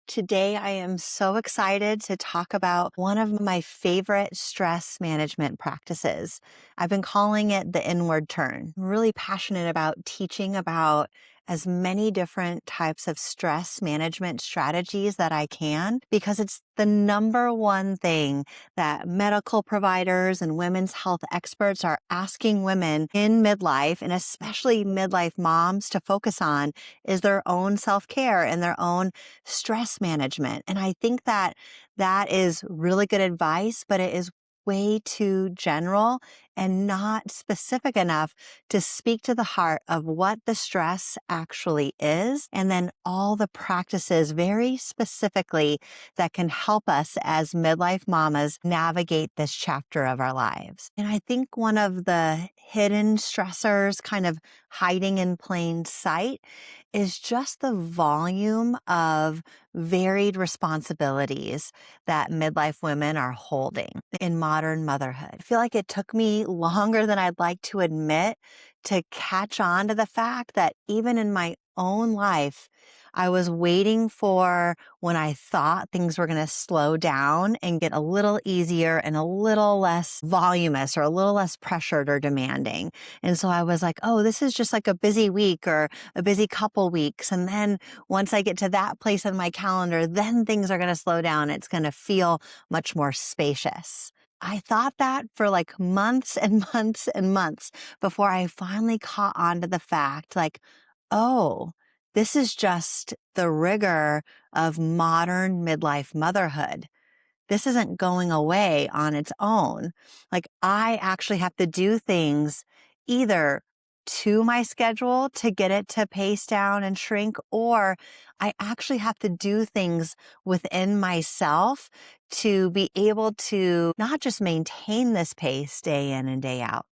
Today, I am so excited to talk about one of my favorite stress management practices. I've been calling it the inward turn. I'm really passionate about teaching about as many different types of stress management strategies that I can, because it's the number one thing that medical providers and women's health experts are asking women in midlife, and especially midlife moms, to focus on is their own self-care and their own stress management. And I think that that is really good advice, but it is way too general and not specific enough to speak to the heart of what the stress actually is, and then all the practices very specifically that can help us as midlife mamas navigate this chapter of our lives. And I think one of the hidden stressors kind of hiding in plain sight is just the volume of varied responsibilities that midlife women are holding in modern motherhood. I feel like it took me longer than I'd like to admit to catch on to the fact that even in my own life, I was waiting for when I thought things were going to slow down and get a little easier and a little less voluminous or a little less pressured or demanding. And so I was like, oh, this is just like a busy week or a busy couple weeks. And then once I get to that place on my calendar, then things are going to slow down. It's going to feel much more spacious. I thought that for like months and months and months before I finally caught on to the fact, like, oh, this is just the rigor of modern midlife motherhood. This isn't going away on its own. Like, I actually have to do things either to my schedule to get it to pace down and shrink, or I actually have to do things within myself to be able to not just maintain this pace day in and day out,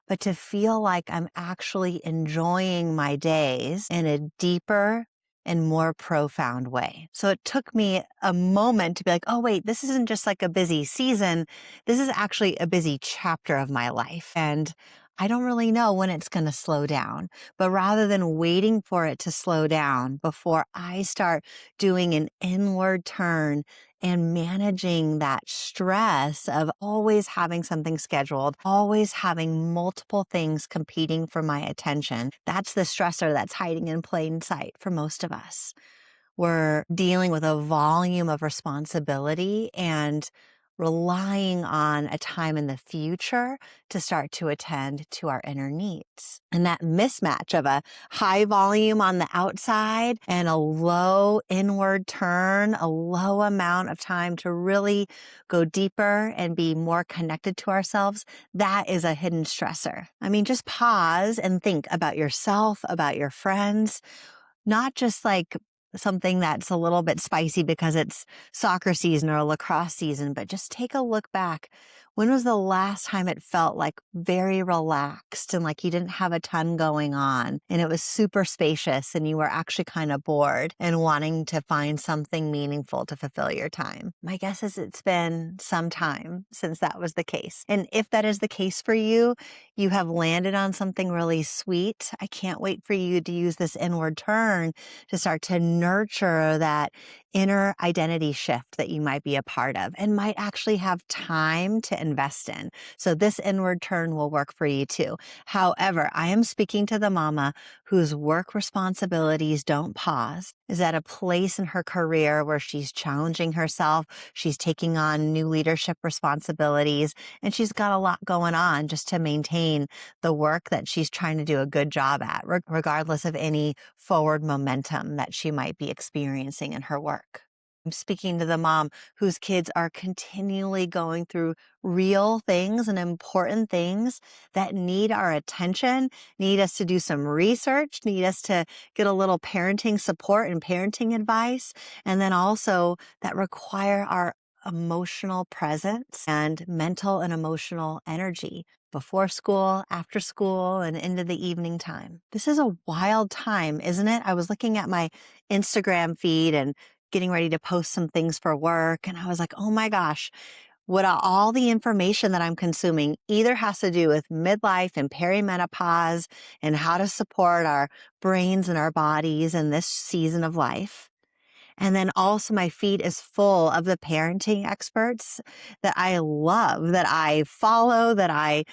but to feel like I'm actually enjoying my days in a deeper and more profound way. So it took me a moment to be like, oh, wait, this isn't just like a busy season. This is actually a busy chapter of my life. And I don't really know when it's going to slow down. But rather than waiting for it to slow down before I start doing an inward turn and managing that stress of always having something scheduled, always having multiple things competing for my attention, that's the stressor that's hiding in plain sight for most of us. We're dealing with a volume of responsibility and relying on a time in the future to start to attend to our inner needs. And that mismatch of a high volume on the outside and a low inward turn, a low amount of time to really go deeper and be more connected to ourselves, that is a hidden stressor. I mean, just pause and think about yourself, about your friends, not just like something that's a little bit spicy because it's soccer season or lacrosse season, but just take a look back. When was the last time it felt like very relaxed and like you didn't have a ton going on and it was super spacious and you were actually kind of bored and wanting to find something meaningful to fulfill your time? My guess is it's been some time since that was the case. And if that is the case for you, you have landed on something really sweet. I can't wait for you to use this inward turn to start to nurture that inner identity shift that you might be a part of and might actually have time to invest in. So this inward turn will work for you too. However, I am speaking to the mama whose work responsibilities don't pause, is at a place in her career where she's challenging herself, she's taking on new leadership responsibilities, and she's got a lot going on just to maintain the work that she's trying to do a good job at, regardless of any forward momentum that she might be experiencing in her work. I'm speaking to the mom whose kids are continually going through real things and important things that need our attention, need us to do some research, need us to get a little parenting support and parenting advice, and then also that require our emotional presence and mental and emotional energy before school, after school, and into the evening time. This is a wild time, isn't it? I was looking at my Instagram feed and getting ready to post some things for work, and I was like, oh my gosh, what all the information that I'm consuming either has to do with midlife and perimenopause and how to support our brains and our bodies in this season of life. And then also my feed is full of the parenting experts that I love, that I follow, that I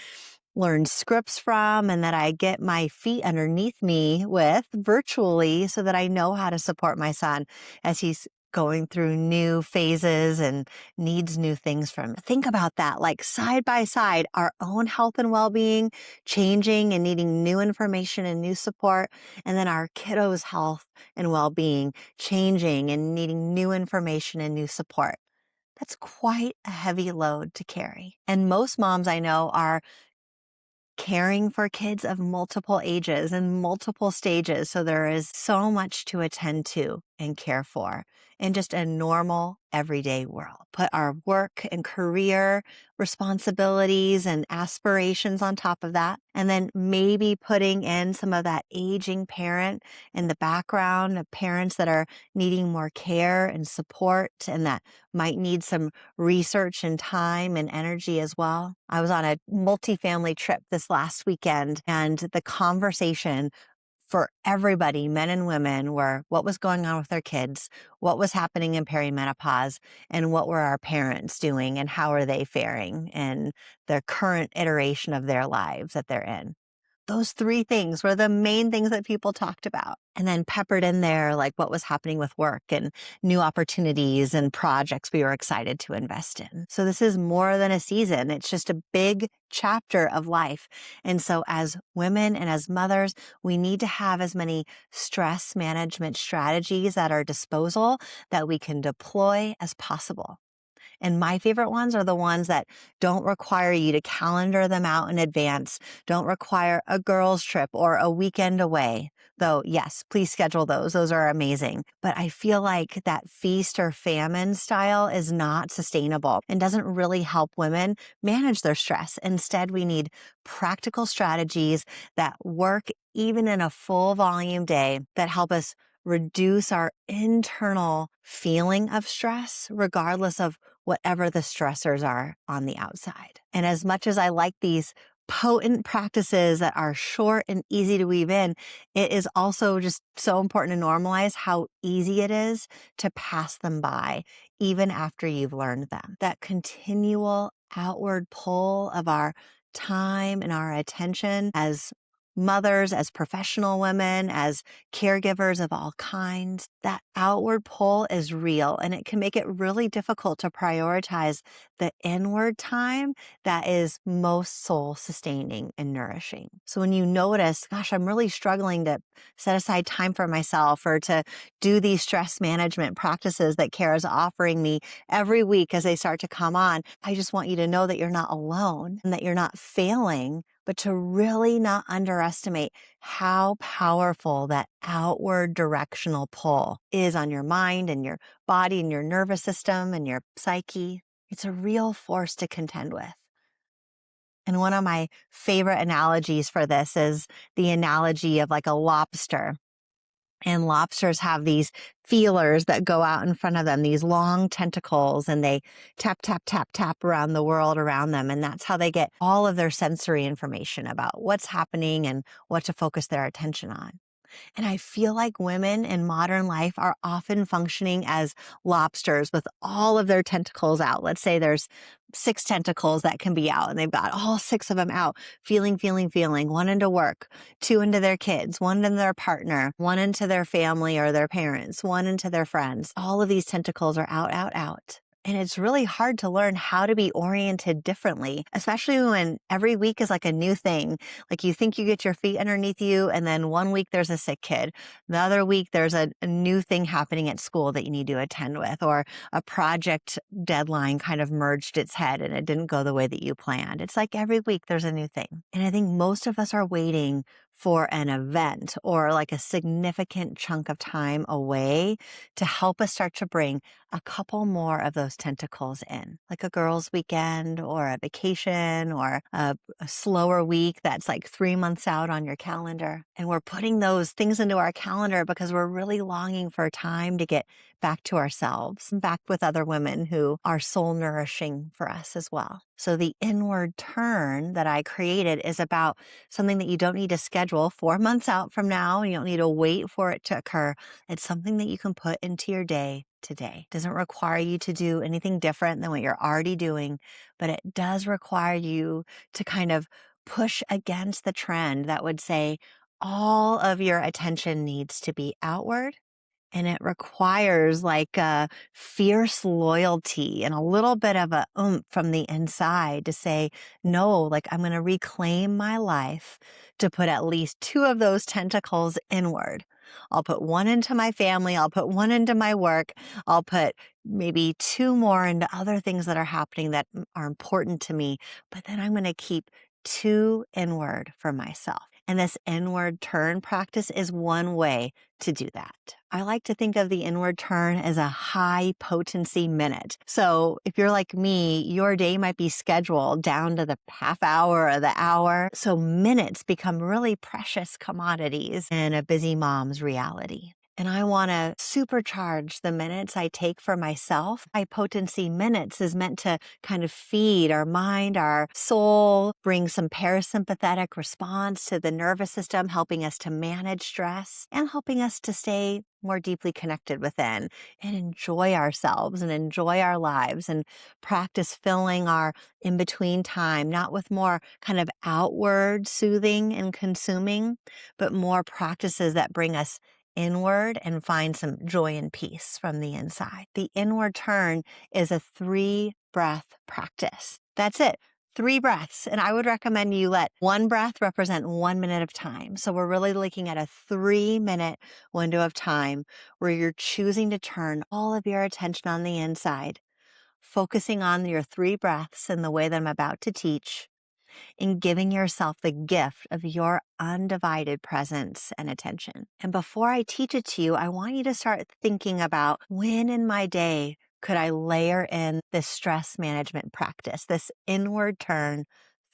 learn scripts from, and that I get my feet underneath me with virtually so that I know how to support my son as he's going through new phases and needs new things from me. Think about that, like side by side, our own health and well-being changing and needing new information and new support, and then our kiddos' health and well-being changing and needing new information and new support. That's quite a heavy load to carry. And most moms I know are caring for kids of multiple ages and multiple stages. So there is so much to attend to and care for in just a normal everyday world. Put our work and career responsibilities and aspirations on top of that. And then maybe putting in some of that aging parent in the background of parents that are needing more care and support and that might need some research and time and energy as well. I was on a multifamily trip this last weekend, and the conversation for everybody, men and women, were what was going on with their kids, what was happening in perimenopause, and what were our parents doing and how are they faring in their current iteration of their lives that they're in. Those three things were the main things that people talked about. And then peppered in there, like what was happening with work and new opportunities and projects we were excited to invest in. So this is more than a season. It's just a big chapter of life. And so as women and as mothers, we need to have as many stress management strategies at our disposal that we can deploy as possible. And my favorite ones are the ones that don't require you to calendar them out in advance, don't require a girls' trip or a weekend away. Though, yes, please schedule those. Those are amazing. But I feel like that feast or famine style is not sustainable and doesn't really help women manage their stress. Instead, we need practical strategies that work even in a full volume day that help us reduce our internal feeling of stress, regardless of whatever the stressors are on the outside. And as much as I like these potent practices that are short and easy to weave in, it is also just so important to normalize how easy it is to pass them by, even after you've learned them. That continual outward pull of our time and our attention as mothers, as professional women, as caregivers of all kinds, that outward pull is real, and it can make it really difficult to prioritize the inward time that is most soul sustaining and nourishing. So when you notice, gosh, I'm really struggling to set aside time for myself or to do these stress management practices that Kara's offering me every week as they start to come on, I just want you to know that you're not alone and that you're not failing, but to really not underestimate how powerful that outward directional pull is on your mind and your body and your nervous system and your psyche. It's a real force to contend with. And one of my favorite analogies for this is the analogy of like a lobster. And lobsters have these feelers that go out in front of them, these long tentacles, and they tap, tap, tap, tap around the world around them. And that's how they get all of their sensory information about what's happening and what to focus their attention on. And I feel like women in modern life are often functioning as lobsters with all of their tentacles out. Let's say there's 6 tentacles that can be out and they've got all 6 of them out, feeling, one into work, 2 into their kids, 1 into their partner, 1 into their family or their parents, 1 into their friends. All of these tentacles are out, out, out. And it's really hard to learn how to be oriented differently, especially when every week is like a new thing. Like you think you get your feet underneath you, and then one week there's a sick kid. The other week there's a new thing happening at school that you need to attend with, or a project deadline kind of merged its head and it didn't go the way that you planned. It's like every week there's a new thing. And I think most of us are waiting for an event or like a significant chunk of time away to help us start to bring a couple more of those tentacles in, like a girls' weekend or a vacation or a slower week that's like 3 months out on your calendar. And we're putting those things into our calendar because we're really longing for time to get back to ourselves and back with other women who are soul nourishing for us as well. So the inward turn that I created is about something that you don't need to schedule 4 months out from now. You don't need to wait for it to occur. It's something that you can put into your day today. It doesn't require you to do anything different than what you're already doing, but it does require you to kind of push against the trend that would say all of your attention needs to be outward. And it requires like a fierce loyalty and a little bit of a oomph from the inside to say, no, like I'm going to reclaim my life to put at least two of those tentacles inward. I'll put one into my family. I'll put one into my work. I'll put maybe two more into other things that are happening that are important to me. But then I'm going to keep two inward for myself. And this inward turn practice is one way to do that. I like to think of the inward turn as a high potency minute. So if you're like me, your day might be scheduled down to the half hour or the hour. So minutes become really precious commodities in a busy mom's reality. And I want to supercharge the minutes I take for myself. High potency minutes is meant to kind of feed our mind, our soul, bring some parasympathetic response to the nervous system, helping us to manage stress and helping us to stay more deeply connected within and enjoy ourselves and enjoy our lives and practice filling our in-between time, not with more kind of outward soothing and consuming, but more practices that bring us inward and find some joy and peace from the inside. The inward turn is a 3-breath practice. That's it. 3 breaths. And I would recommend you let one breath represent 1 minute of time. So we're really looking at a 3-minute window of time where you're choosing to turn all of your attention on the inside, focusing on your 3 breaths in the way that I'm about to teach, in giving yourself the gift of your undivided presence and attention. And before I teach it to you, I want you to start thinking about when in my day could I layer in this stress management practice, this inward turn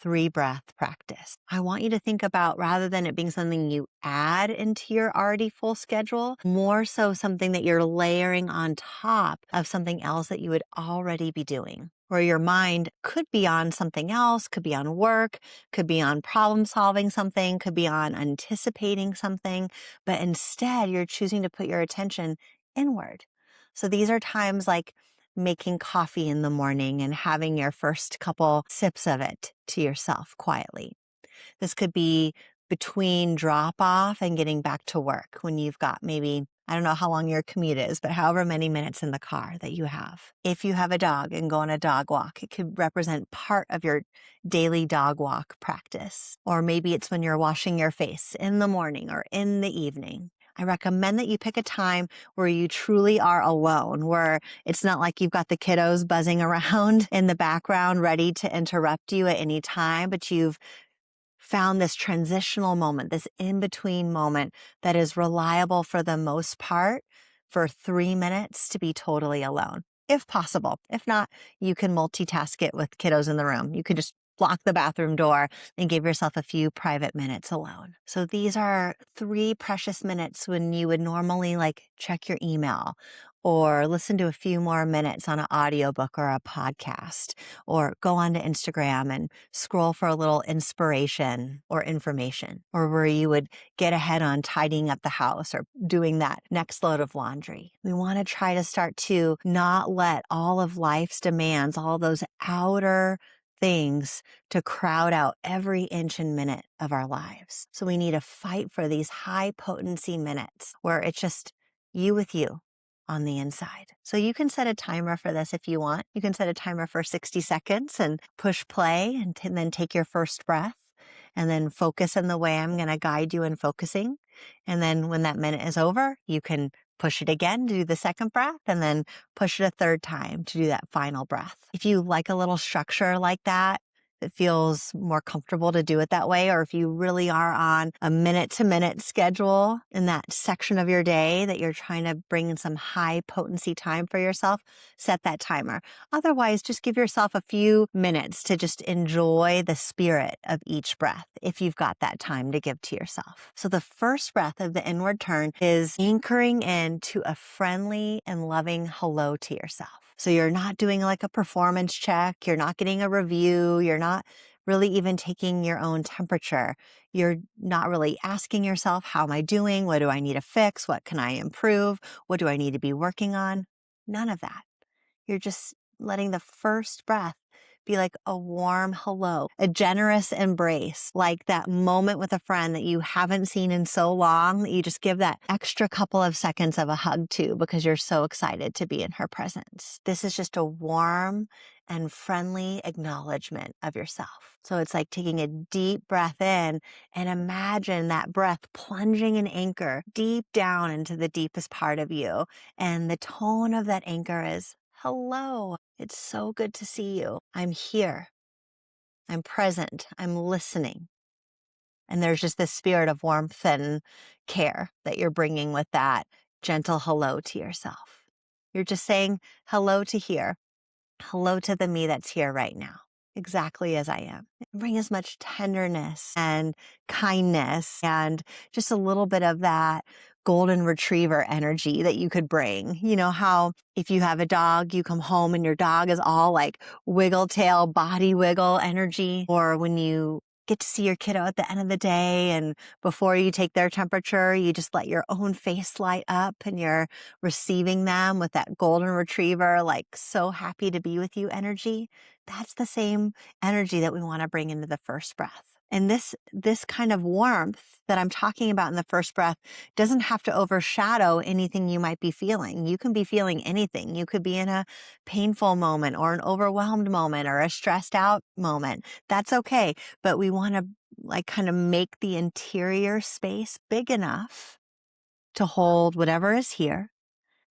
3-breath practice. I want you to think about, rather than it being something you add into your already full schedule, more so something that you're layering on top of something else that you would already be doing, where your mind could be on something else, could be on work, could be on problem solving something, could be on anticipating something, but instead you're choosing to put your attention inward. So these are times like making coffee in the morning and having your first couple sips of it to yourself quietly. This could be between drop off and getting back to work when you've got maybe, I don't know how long your commute is, but however many minutes in the car that you have. If you have a dog and go on a dog walk, it could represent part of your daily dog walk practice. Or maybe it's when you're washing your face in the morning or in the evening. I recommend that you pick a time where you truly are alone, where it's not like you've got the kiddos buzzing around in the background ready to interrupt you at any time, but you've found this transitional moment, this in-between moment that is reliable for the most part for 3 minutes to be totally alone, if possible. If not, you can multitask it with kiddos in the room. You can just block the bathroom door and give yourself a few private minutes alone. So these are 3 precious minutes when you would normally like check your email or listen to a few more minutes on an audiobook or a podcast, or go onto Instagram and scroll for a little inspiration or information, or where you would get ahead on tidying up the house or doing that next load of laundry. We want to try to start to not let all of life's demands, all those outer things, to crowd out every inch and minute of our lives. So we need to fight for these high potency minutes where it's just you with you on the inside. So you can set a timer for this if you want. You can set a timer for 60 seconds and push play and then take your first breath and then focus in the way I'm going to guide you in focusing. And then when that minute is over, you can push it again to do the second breath and then push it a third time to do that final breath. If you like a little structure like that, it feels more comfortable to do it that way, or if you really are on a minute to minute schedule in that section of your day that you're trying to bring in some high potency time for yourself, set that timer. Otherwise, just give yourself a few minutes to just enjoy the spirit of each breath if you've got that time to give to yourself. So the first breath of the inward turn is anchoring into a friendly and loving hello to yourself. So you're not doing like a performance check. You're not getting a review. You're not really even taking your own temperature. You're not really asking yourself, how am I doing? What do I need to fix? What can I improve? What do I need to be working on? None of that. You're just letting the first breath be like a warm hello, a generous embrace, like that moment with a friend that you haven't seen in so long that you just give that extra couple of seconds of a hug to because you're so excited to be in her presence. This is just a warm and friendly acknowledgement of yourself. So it's like taking a deep breath in and imagine that breath plunging an anchor deep down into the deepest part of you. And the tone of that anchor is, hello, it's so good to see you. I'm here. I'm present. I'm listening. And there's just this spirit of warmth and care that you're bringing with that gentle hello to yourself. You're just saying hello to here. Hello to the me that's here right now, exactly as I am. Bring as much tenderness and kindness and just a little bit of that golden retriever energy that you could bring. You know how if you have a dog, you come home and your dog is all like wiggle tail, body wiggle energy, or when you get to see your kiddo at the end of the day and before you take their temperature, you just let your own face light up and you're receiving them with that golden retriever, like so happy to be with you energy. That's the same energy that we want to bring into the first breath. And this kind of warmth that I'm talking about in the first breath doesn't have to overshadow anything you might be feeling. You can be feeling anything. You could be in a painful moment or an overwhelmed moment or a stressed out moment. That's okay. But we want to like kind of make the interior space big enough to hold whatever is here.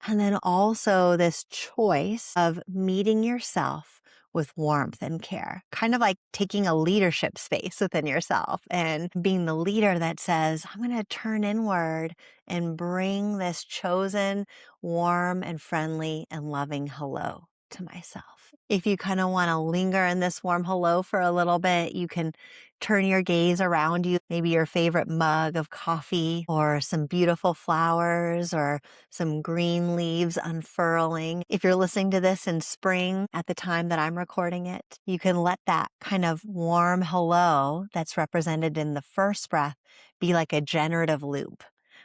And then also this choice of meeting yourself with warmth and care, kind of like taking a leadership space within yourself and being the leader that says, I'm going to turn inward and bring this chosen, warm and friendly and loving hello to myself. If you kind of want to linger in this warm hello for a little bit, you can turn your gaze around you, maybe your favorite mug of coffee or some beautiful flowers or some green leaves unfurling. If you're listening to this in spring at the time that I'm recording it, you can let that kind of warm hello that's represented in the first breath be like a generative loop.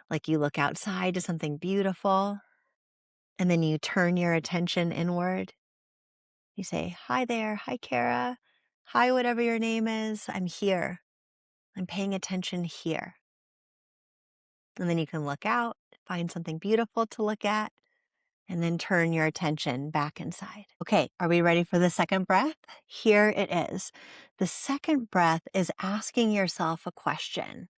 Like you look outside to something beautiful and then you turn your attention inward. You say, hi there. Hi, Kara. Hi, whatever your name is. I'm here. I'm paying attention here. And then you can look out, find something beautiful to look at, and then turn your attention back inside. Okay, are we ready for the second breath? Here it is. The second breath is asking yourself a question.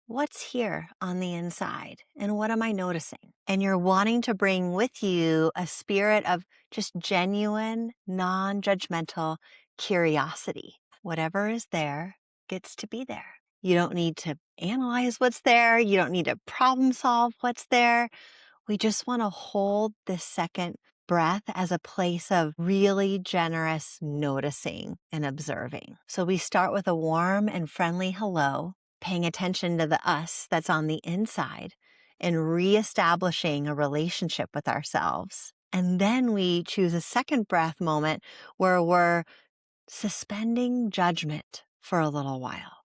What's here on the inside? And what am I noticing? And you're wanting to bring with you a spirit of just genuine, non-judgmental curiosity. Whatever is there gets to be there. You don't need to analyze what's there. You don't need to problem solve what's there. We just want to hold this second breath as a place of really generous noticing and observing. So we start with a warm and friendly hello, paying attention to the us that's on the inside and reestablishing a relationship with ourselves. And then we choose a second breath moment where we're suspending judgment for a little while.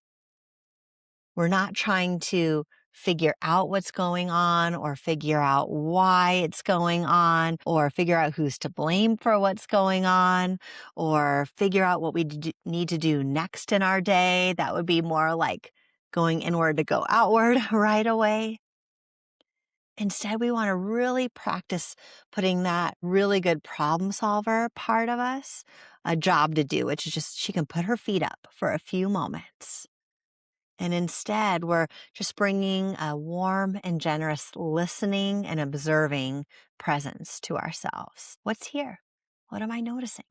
We're not trying to figure out what's going on or figure out why it's going on or figure out who's to blame for what's going on or figure out what we need to do next in our day. That would be more like going inward to go outward right away. Instead, we want to really practice putting that really good problem solver part of us a job to do, which is just she can put her feet up for a few moments. And instead, we're just bringing a warm and generous listening and observing presence to ourselves. What's here? What am I noticing?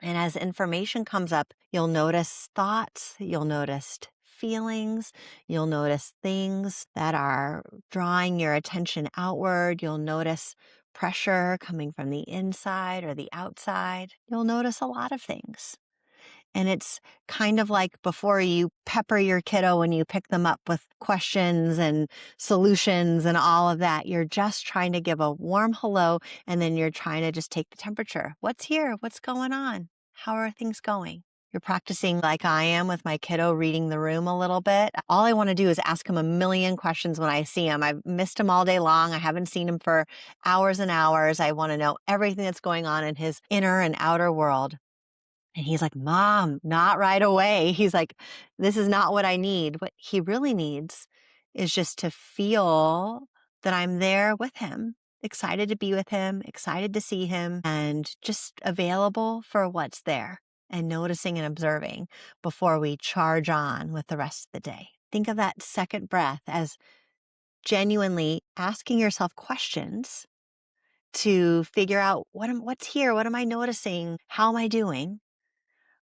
And as information comes up, you'll notice thoughts, you'll notice feelings, you'll notice things that are drawing your attention outward. You'll notice pressure coming from the inside or the outside. You'll notice a lot of things. And it's kind of like before you pepper your kiddo when you pick them up with questions and solutions and all of that. You're just trying to give a warm hello, and then you're trying to just take the temperature. What's here? What's going on? How are things going? You're practicing like I am with my kiddo, reading the room a little bit. All I want to do is ask him a million questions when I see him. I've missed him all day long. I haven't seen him for hours and hours. I want to know everything that's going on in his inner and outer world. And he's like, Mom, not right away. He's like, this is not what I need. What he really needs is just to feel that I'm there with him, excited to be with him, excited to see him, and just available for what's there and noticing and observing before we charge on with the rest of the day. Think of that second breath as genuinely asking yourself questions to figure out what's here, what am I noticing, how am I doing?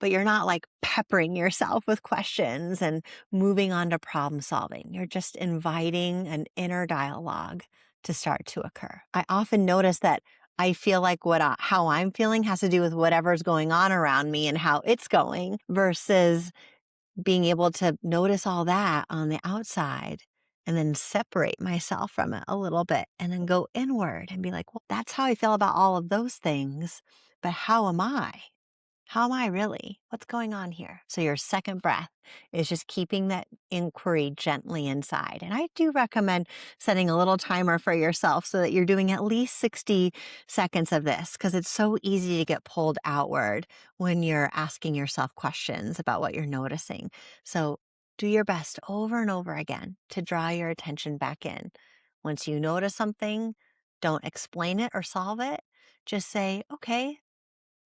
But you're not like peppering yourself with questions and moving on to problem solving. You're just inviting an inner dialogue to start to occur. I often notice that I feel like how I'm feeling has to do with whatever's going on around me and how it's going versus being able to notice all that on the outside and then separate myself from it a little bit and then go inward and be like, well, that's how I feel about all of those things. But how am I? How am I really? What's going on here? So your second breath is just keeping that inquiry gently inside. And I do recommend setting a little timer for yourself so that you're doing at least 60 seconds of this because it's so easy to get pulled outward when you're asking yourself questions about what you're noticing. So do your best over and over again to draw your attention back in. Once you notice something, don't explain it or solve it. Just say, okay,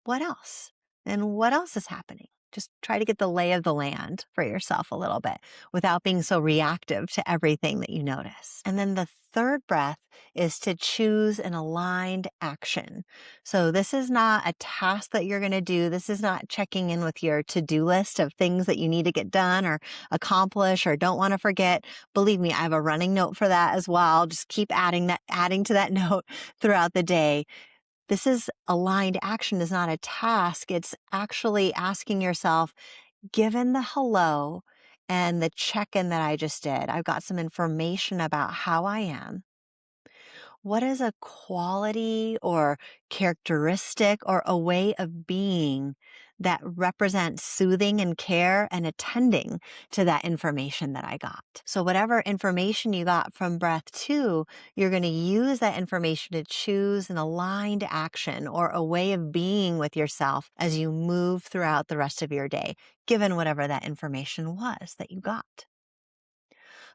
what else? And what else is happening? Just try to get the lay of the land for yourself a little bit without being so reactive to everything that you notice. And then the third breath is to choose an aligned action. So this is not a task that you're going to do. This is not checking in with your to-do list of things that you need to get done or accomplish or don't want to forget. Believe me, I have a running note for that as well. Just keep adding to that note throughout the day. This is aligned action is not a task. It's actually asking yourself, given the hello and the check-in that I just did, I've got some information about how I am. What is a quality or characteristic or a way of being that represents soothing and care and attending to that information that I got? So whatever information you got from breath 2, you're going to use that information to choose an aligned action or a way of being with yourself as you move throughout the rest of your day, given whatever that information was that you got.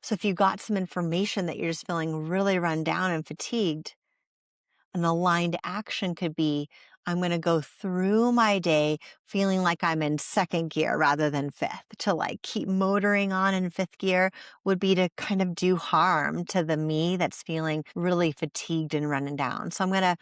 So if you got some information that you're just feeling really run down and fatigued, an aligned action could be, I'm going to go through my day feeling like I'm in second gear rather than fifth. To like keep motoring on in fifth gear would be to kind of do harm to the me that's feeling really fatigued and running down. So I'm going to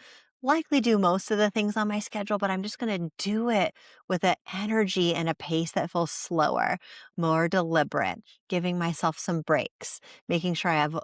likely do most of the things on my schedule, but I'm just going to do it with an energy and a pace that feels slower, more deliberate, giving myself some breaks, making sure I have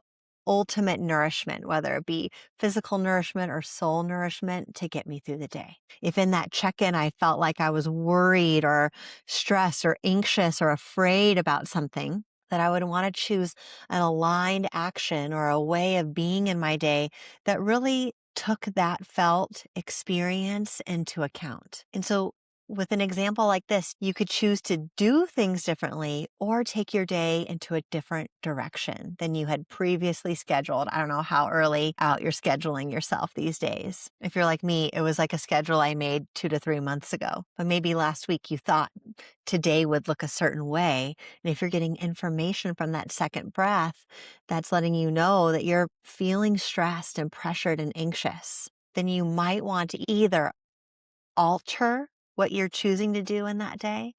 ultimate nourishment, whether it be physical nourishment or soul nourishment to get me through the day. If in that check-in I felt like I was worried or stressed or anxious or afraid about something, that I would want to choose an aligned action or a way of being in my day that really took that felt experience into account. And so with an example like this, you could choose to do things differently or take your day into a different direction than you had previously scheduled. I don't know how early out you're scheduling yourself these days. If you're like me, it was like a schedule I made 2 to 3 months ago. But maybe last week you thought today would look a certain way. And if you're getting information from that second breath, that's letting you know that you're feeling stressed and pressured and anxious, then you might want to either alter what you're choosing to do in that day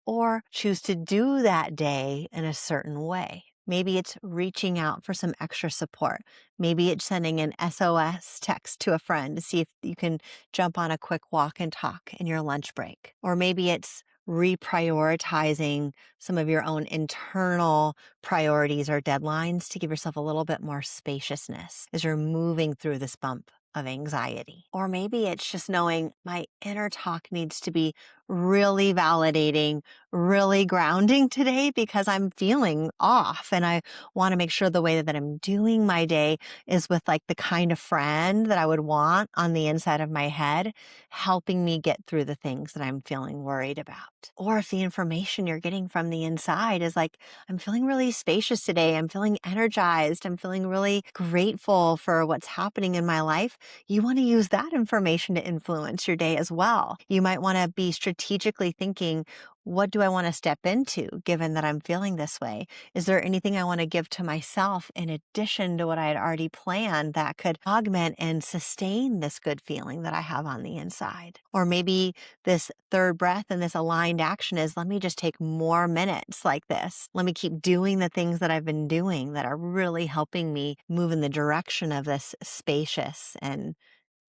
or choose to do that day in a certain way. Maybe it's reaching out for some extra support. Maybe it's sending an SOS text to a friend to see if you can jump on a quick walk and talk in your lunch break. Or maybe it's reprioritizing some of your own internal priorities or deadlines to give yourself a little bit more spaciousness as you're moving through this bump of anxiety. Or maybe it's just knowing my inner talk needs to be really validating, really grounding today because I'm feeling off. And I want to make sure the way that I'm doing my day is with like the kind of friend that I would want on the inside of my head, helping me get through the things that I'm feeling worried about. Or if the information you're getting from the inside is like, I'm feeling really spacious today. I'm feeling energized. I'm feeling really grateful for what's happening in my life. You want to use that information to influence your day as well. You might want to be strategically thinking, what do I want to step into given that I'm feeling this way? Is there anything I want to give to myself in addition to what I had already planned that could augment and sustain this good feeling that I have on the inside? Or maybe this third breath and this aligned action is, let me just take more minutes like this. Let me keep doing the things that I've been doing that are really helping me move in the direction of this spacious and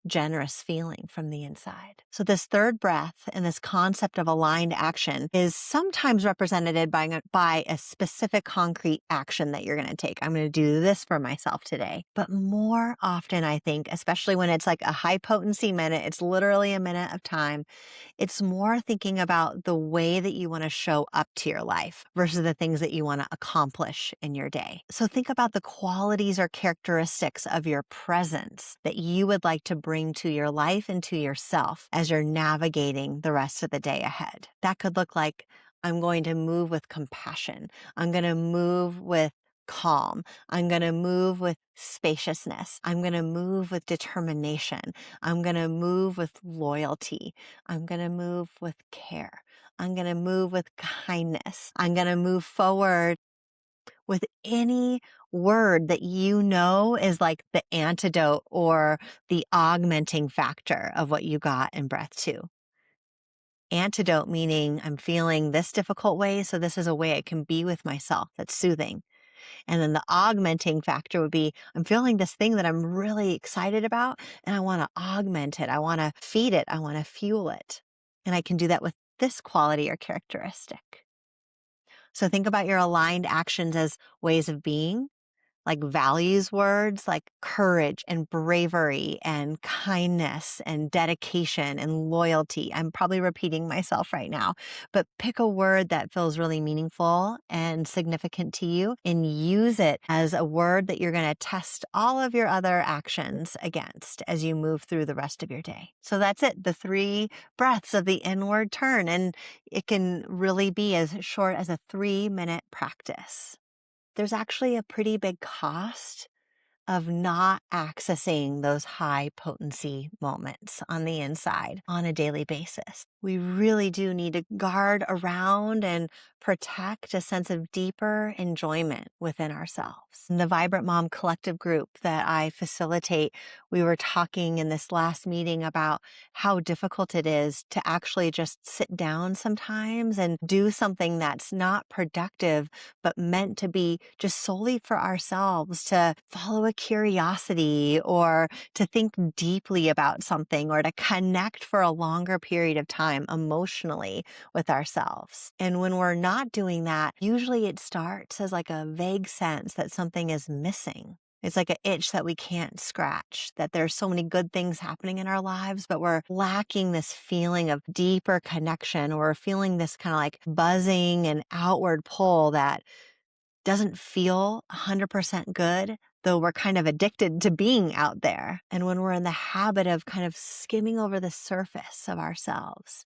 generous feeling from the inside. So this third breath and this concept of aligned action is sometimes represented by a specific concrete action that you're going to take. I'm going to do this for myself today. But more often, I think, especially when it's like a high potency minute, it's literally a minute of time. It's more thinking about the way that you want to show up to your life versus the things that you want to accomplish in your day. So think about the qualities or characteristics of your presence that you would like to bring to your life and to yourself as you're navigating the rest of the day ahead. That could look like, I'm going to move with compassion. I'm going to move with calm. I'm going to move with spaciousness. I'm going to move with determination. I'm going to move with loyalty. I'm going to move with care. I'm going to move with kindness. I'm going to move forward with any word that you know is like the antidote or the augmenting factor of what you got in breath two. Antidote meaning I'm feeling this difficult way, so this is a way I can be with myself that's soothing. And then the augmenting factor would be, I'm feeling this thing that I'm really excited about, and I want to augment it. I want to feed it. I want to fuel it. And I can do that with this quality or characteristic. So think about your aligned actions as ways of being, like values words like courage and bravery and kindness and dedication and loyalty. I'm probably repeating myself right now, but pick a word that feels really meaningful and significant to you and use it as a word that you're going to test all of your other actions against as you move through the rest of your day. So that's it, the 3 breaths of the inward turn. And it can really be as short as a 3-minute practice. There's actually a pretty big cost of not accessing those high potency moments on the inside on a daily basis. We really do need to guard around and protect a sense of deeper enjoyment within ourselves. In the Vibrant Mom Collective group that I facilitate, we were talking in this last meeting about how difficult it is to actually just sit down sometimes and do something that's not productive, but meant to be just solely for ourselves, to follow a curiosity or to think deeply about something or to connect for a longer period of time emotionally with ourselves. And when we're not doing that, usually it starts as like a vague sense that something is missing. It's like an itch that we can't scratch, that there's so many good things happening in our lives, but we're lacking this feeling of deeper connection, or we're feeling this kind of like buzzing and outward pull that doesn't feel 100% good, though we're kind of addicted to being out there. And when we're in the habit of kind of skimming over the surface of ourselves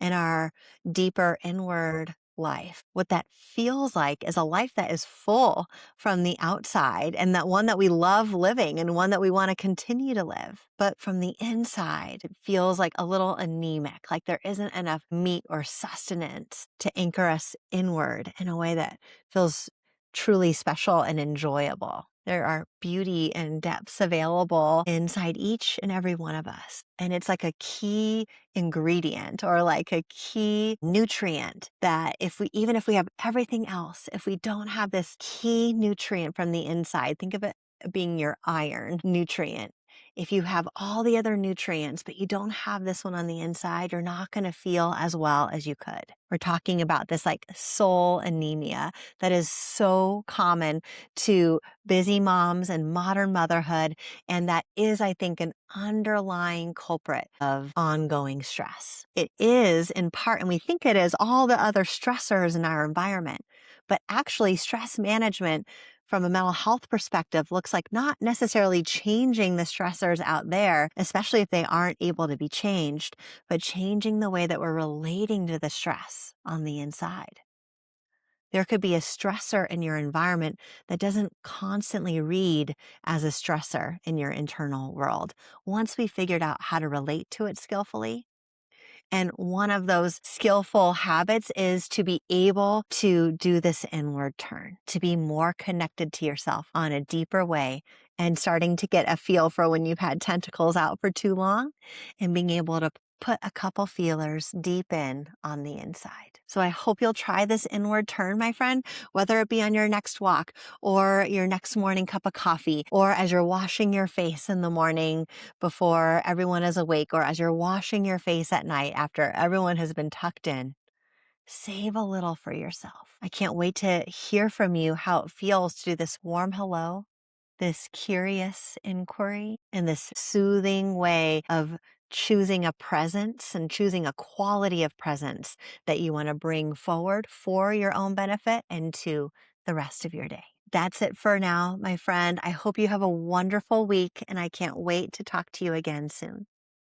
and our deeper inward life, what that feels like is a life that is full from the outside, and that one that we love living and one that we want to continue to live. But from the inside, it feels like a little anemic, like there isn't enough meat or sustenance to anchor us inward in a way that feels truly special and enjoyable. There are beauty and depths available inside each and every one of us. And it's like a key ingredient or like a key nutrient that even if we have everything else, if we don't have this key nutrient from the inside, think of it being your iron nutrient. If you have all the other nutrients, but you don't have this one on the inside, you're not going to feel as well as you could. We're talking about this like soul anemia that is so common to busy moms and modern motherhood. And that is, I think, an underlying culprit of ongoing stress. It is in part, and we think it is all the other stressors in our environment, but actually stress management from a mental health perspective looks like not necessarily changing the stressors out there, especially if they aren't able to be changed, but changing the way that we're relating to the stress on the inside. There could be a stressor in your environment that doesn't constantly read as a stressor in your internal world. Once we figured out how to relate to it skillfully, and one of those skillful habits is to be able to do this inward turn, to be more connected to yourself on a deeper way and starting to get a feel for when you've had tentacles out for too long and being able to put a couple feelers deep in on the inside. So I hope you'll try this inward turn, my friend, whether it be on your next walk or your next morning cup of coffee, or as you're washing your face in the morning before everyone is awake, or as you're washing your face at night after everyone has been tucked in. Save a little for yourself. I can't wait to hear from you how it feels to do this warm hello, this curious inquiry, and this soothing way of choosing a presence and choosing a quality of presence that you want to bring forward for your own benefit into the rest of your day. That's it for now, my friend. I hope you have a wonderful week, and I can't wait to talk to you again soon.